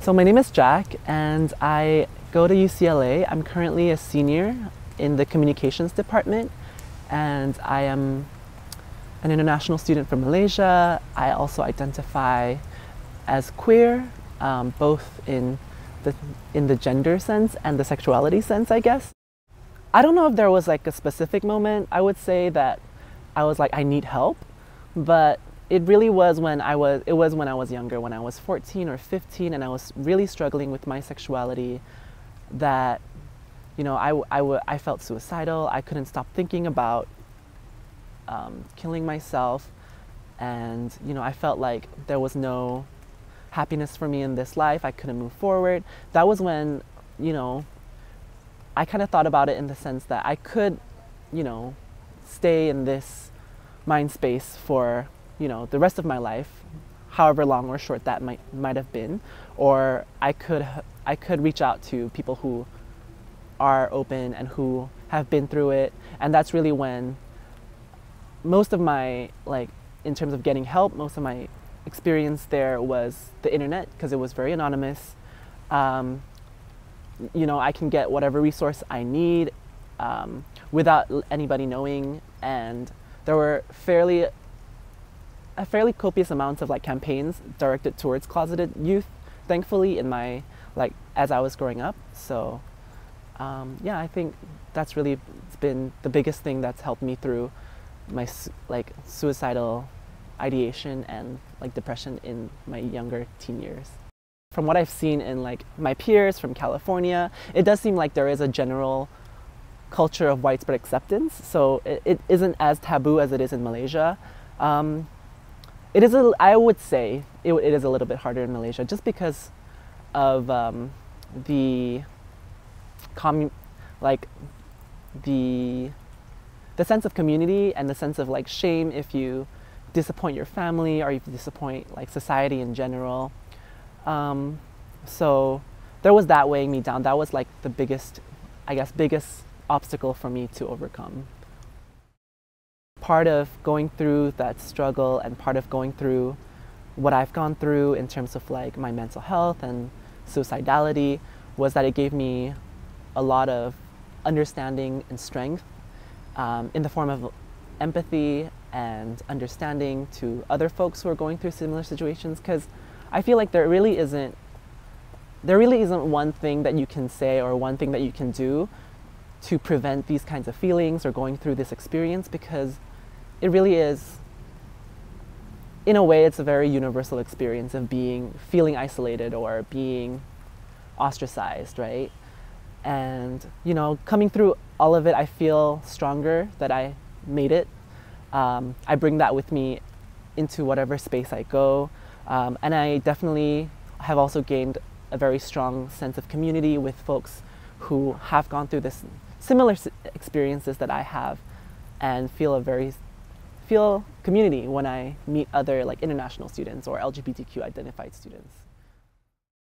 So my name is Jack and I go to UCLA. I'm currently a senior in the communications department and I am an international student from Malaysia. I also identify as queer, both in the gender sense and the sexuality sense, I guess. I don't know if there was like a specific moment. I would say that I was like, I need help, but it really was when I was younger, when I was 14 or 15 and I was really struggling with my sexuality, that, you know, I felt suicidal. I couldn't stop thinking about killing myself, and, you know, I felt like there was no happiness for me in this life. I couldn't move forward. That was when, you know, I kind of thought about it in the sense that I could, you know, stay in this mind space for, you know, the rest of my life, however long or short that might have been, or I could reach out to people who are open and who have been through it. And that's really when most of my, like, in terms of getting help, most of my experience there was the internet, because it was very anonymous. You know, I can get whatever resource I need without anybody knowing, and there were fairly copious amounts of like campaigns directed towards closeted youth, thankfully, in my, like, as I was growing up. So yeah, I think that's really been the biggest thing that's helped me through my like suicidal ideation and like depression in my younger teen years. From what I've seen in like my peers from California, it does seem like there is a general culture of widespread acceptance. So it isn't as taboo as it is in Malaysia. It is I would say it is a little bit harder in Malaysia just because of the sense of community and the sense of like shame if you disappoint your family or if you disappoint like society in general. So there was that weighing me down. That was like the biggest obstacle for me to overcome. Part of going through that struggle and part of going through what I've gone through in terms of like my mental health and suicidality was that it gave me a lot of understanding and strength in the form of empathy and understanding to other folks who are going through similar situations, because I feel like there really isn't one thing that you can say or one thing that you can do to prevent these kinds of feelings or going through this experience, because it really is, in a way, it's a very universal experience of feeling isolated or being ostracized, right? And, you know, coming through all of it, I feel stronger that I made it. I bring that with me into whatever space I go. And I definitely have also gained a very strong sense of community with folks who have gone through this similar experiences that I have, and feel community when I meet other like international students or LGBTQ identified students.